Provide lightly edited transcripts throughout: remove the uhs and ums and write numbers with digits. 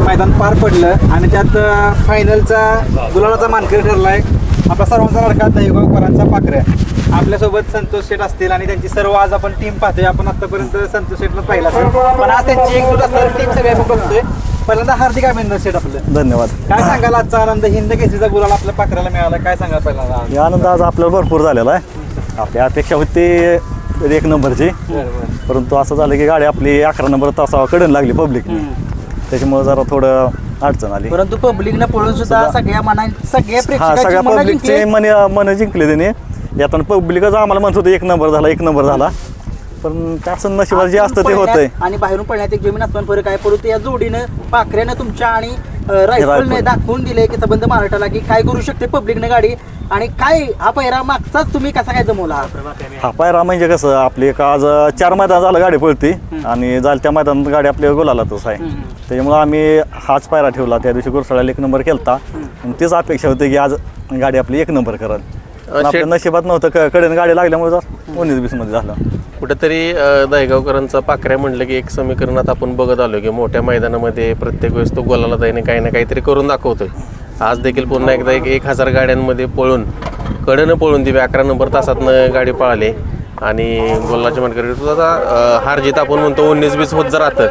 मैदान पार पडलं आणि त्यात फायनलचा गुलालाचा मानकरी ठरलाय आपला सर्वांचा लाडका दहीगावकरांचा पाखऱ्या. आपल्यासोबत संतोष शेठ असतील आणि त्यांची सर्व आज आपण टीम पाहतोय. आपण आतापर्यंत संतोष शेठला पाहिलं असेल, पण आज त्यांची एक दूध असणारी टीम सगळी आपण बघतोय. पहिल्यांदा हार्दिक अभिनंदन शेठ आपलं. धन्यवाद. काय सांगाल आजचा आनंद हिंद केसरीचा गुलाल आपल्या पाखऱ्याला मिळाला, काय सांगाल पहिल्यांदा? या आनंद आज आपल्याला भरपूर झालेला आहे. आपली अपेक्षा होती 1 नंबरची, परंतु असं झालं की गाडी आपली 11 नंबर तासावर कडन लागली पब्लिकने, त्याच्यामुळे जरा थोडं अडचण आली. परंतु पब्लिकनं पळून सुद्धा सगळ्या सगळ्या सगळ्या पब्लिकचे मन जिंकले त्याने. यातून पब्लिकच आम्हाला म्हणत होतं 1 नंबर झाला, 1 नंबर झाला, पण असं नशिबात जे असतं ते होतंय. आणि बाहेरून पडण्यात एक जमीन आसमान फरक आहे. परंतु या जोडीनं पाखऱ्यानं तुमच्या आणि रायफलने दाखवून दिले की संबंध महाराष्ट्राला की काय करू शकते पब्लिकने गाडी. आणि काय हा पहिरा मागचाच तुम्ही कसा काय जमवला? हा पायरा म्हणजे कसं आपली एक आज 4 मैदान झालं गाडी पळती आणि झालं त्या मैदानात गाडी आपल्या गोलालाच आहे. त्याच्यामुळे आम्ही हाच पायरा ठेवला. त्या दिवशी गुरसाळ्याला 1 नंबर केलता आणि तीच अपेक्षा होती की आज गाडी आपली 1 नंबर करल. आपल्या नशिबात नव्हतं, कडेने गाडी लागल्यामुळे जर 19-20 मध्ये झालं. कुठेतरी दहीगावकरांचा पाखऱ्या म्हटलं की एक समीकरणात आपण बघत आलो की मोठ्या मैदानामध्ये प्रत्येक वेळेस तो गोलाला जाईने काही ना काहीतरी करून दाखवतोय. आज देखील पुन्हा एकदा 1000 गाड्यांमध्ये पळून कडेनं पळून ती 11 नंबर तासातनं गाडी पळाली आणि गोलाची मानकरी. आता हार जीत आपण म्हणतो 19-20 होत जर राहतं,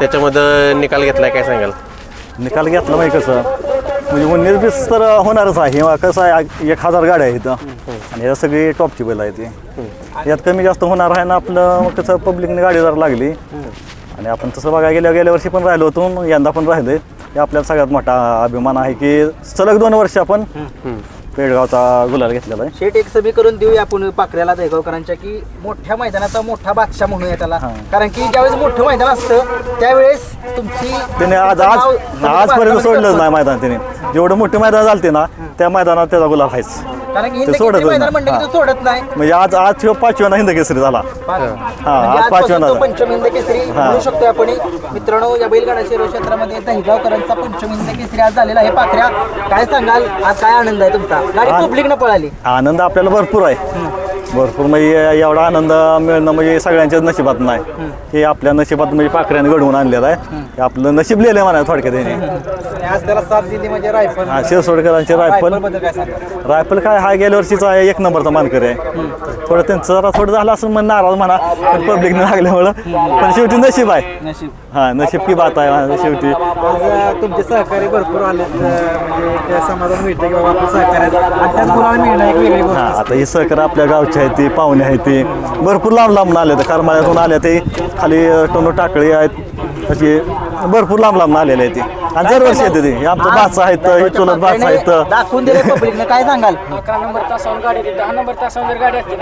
त्याच्यामध्ये निकाल घेतलाय, काय सांगाल? निकाल घेतला म्हणजे कसं म्हणजे 19-20 तर होणारच आहे. कसं आहे 1000 गाड्या आहेत आणि या सगळी टॉपची बैल आहे ती, यात कमी जास्त होणार आहे ना. आपलं कसं पब्लिकने गाडी जर लागली आणि आपण तसं बघायला गेल्या वर्षी पण राहिलो होतो, यंदा पण राहिलोय. हे आपल्याला सगळ्यात मोठा अभिमान आहे की सलग 2 वर्ष आपण पेडगावचा गुलाल घेतलेला आहे. शेट एक समीकरण देऊया आपण पाखऱ्याला दहीगावकरांच्या की मोठ्या मैदानाचा मोठा बादशाह म्हणूया त्याला. कारण की ज्यावेळेस मोठं मैदान असतं त्यावेळेस तुमची त्याने आजपर्यंत सोडलंच नाही मैदान. त्याने जेवढं मोठं मैदान झालते ना त्या मैदानात त्याचा गुलाल आहेच. कारण की ते हिंद सोडतच केसरी मैदान म्हणलं की नाही. तो सोडत नाही. म्हणजे आज 5व्या हिंद केसरी झाला. म्हणजे आज आजपासून 5व्या तो पंचम हिंद केसरी म्हणू शकतो आपण. मित्रांनो, या बैलगाडा शहर क्षेत्रामध्ये दहीगावकरांचा पंचम हिंद केसरी आज झालेला आहे. पाखऱ्या, काय सांगाल आज काय आनंद आहे तुमचा? गाडी पब्लिकनं पळाली. आनंद आपल्याला भरपूर आहे. भरपूर म्हणजे एवढा आनंद मिळणं म्हणजे सगळ्यांच्याच नशिबात नाही. हे आपल्या नशिबात म्हणजे पाखऱ्याने घडवून आणलेलं आहे. हे आपलं नशीब लिहिलं म्हणा थोडक्यात त्याने. आणि आज त्याला साथ दिली म्हणजे रायफल. हा, शिरसोडकरांचे रायफल. बद्दल काय सांगाल? रायफल काय हा गेल्या वर्षीचा 1 नंबरचा मानकरी आहे. थोडं त्यांचं जरा थोडं झालं असं मन नाराज म्हणा पब्लिकने लागल्यामुळं, पण शेवटी नशीब आहे. नशीब. हा, नशीब की बात आहे शेवटी. आज तुमचे सहकारी भरपूर आले, म्हणजे ते समाधान मिळतं की बाबा आपलं सहकार्य आणि त्याच गुलाला मिळणं एक वेगळी गोष्ट. हा, आता हे सहकार आपल्या गावचे आहेत, ते पाहुणे आहेत, ते भरपूर लांब आले. तर करमाळ्यातून आले, ते खाली टोनो टाकळी आहेत, अशी भरपूर लांब आलेले आहेत ते. आणि दरवर्षी येते ते. हे आमचं बाचा आहेत, हे चुलत बाचा आहेत. दाखवून दिले पब्लिकने. काय सांगाल? 11 नंबर तासावर गाडी होती, 10 नंबर तासावर जर गाडी असते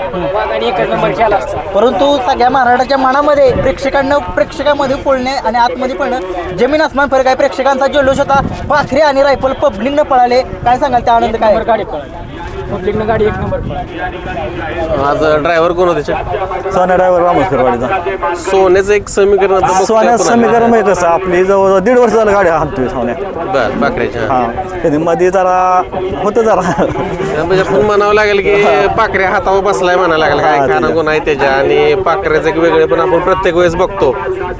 आणि 1 नंबर केला असता. परंतु सगळ्या महाराष्ट्राच्या मनामध्ये प्रेक्षकांमध्ये पळणे आणि आतमध्ये पळणं जमीन आसमान फरक आहे. प्रेक्षकांचा जल्लोष होता. पाखरे आणि रायफल पब्लिकनं पळाले. काय सांगाल त्या आनंद काय? गाडी पळाली, पब्लिकनं गाडी 1 नंबर पळाली. आज ड्रायव्हर कोण होते? सोन्या ड्रायव्हर रामोसकरवाडीचा. सोन्याचं एक समीकरण सोन्या समीकरण म्हणजे कसं आपली जवळ 1.5 वर्ष झालं गाडी हाणतोय सोन्या. बर पाखऱ्याच्या. हा, कधी मध्ये जरा होतं जरा म्हणजे आपण म्हणावं लागेल की पाखऱ्या हातावर बसलाय म्हणायला लागेल. काय खाना गुण आहे त्याच्या आणि पाखऱ्याचं एक वेगळे पण आपण प्रत्येक वेळेस बघतो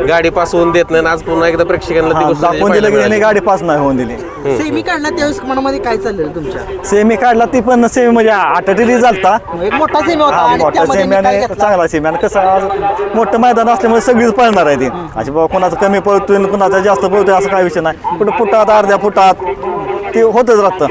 गाडी पास होऊन देत नाही. आज पुन्हा एकदा प्रेक्षकांना ती गोष्ट दाखवून दिलं की त्याने गाडी पास नाही होऊन दिली. सेमी काढला त्यावेळेस मनामध्ये काय चाललेलं तुमच्या? सेमी काढला ती पण सेमी म्हणजे 8 झालता. एक मोठा सेमी होता आणि मोठा त्यामध्ये सेमी निकाल आणि घेतला. चांगला सेमी. आणि कसं आज मोठं मैदान असल्यामुळे सगळीच पळणार आहे ती. अशी बाबा कोणाचं कमी पळतोय कोणाचा जास्त पळतोय असं काही विषय नाही. कुठं फुटात अर्ध्या फुटात ते होतच राहतं.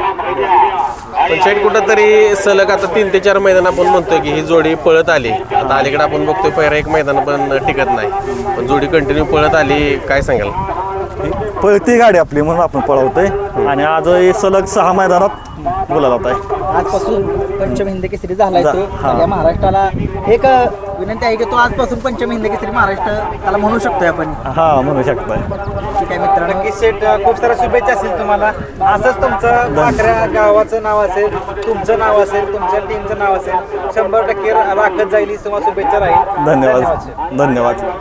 पण शेट कुठंतरी सलग आता 3 ते 4 मैदान आपण म्हणतोय की ही जोडी पळत आली. आता अलीकडे आपण बघतोय पहिला एक मैदान पण टिकत नाही, पण जोडी कंटिन्यू पळत आली. काय सांगाल? पळती गाडी आपली म्हणून आपण पळवतोय आणि आज हे सलग 6 मैदानात बोलायला होत आहे. आजपासून पंचम हिंद केसरी झालाय तो. सगळ्या महाराष्ट्राला एक विनंती आहे की तो आजपासून पंचम हिंद केसरी महाराष्ट्र त्याला म्हणू शकतोय आपण. हा, म्हणू शकताय. ठीक आहे मित्रांनो. नक्की शेठ, खूप साऱ्या शुभेच्छा असतील तुम्हाला. असंच तुमचं पाखऱ्या गावाचं नाव असेल, तुमचं नाव असेल, तुमच्या टीमचं नाव असेल, 100% राखत जाईल ही तुम्हाला शुभेच्छा राहील. धन्यवाद.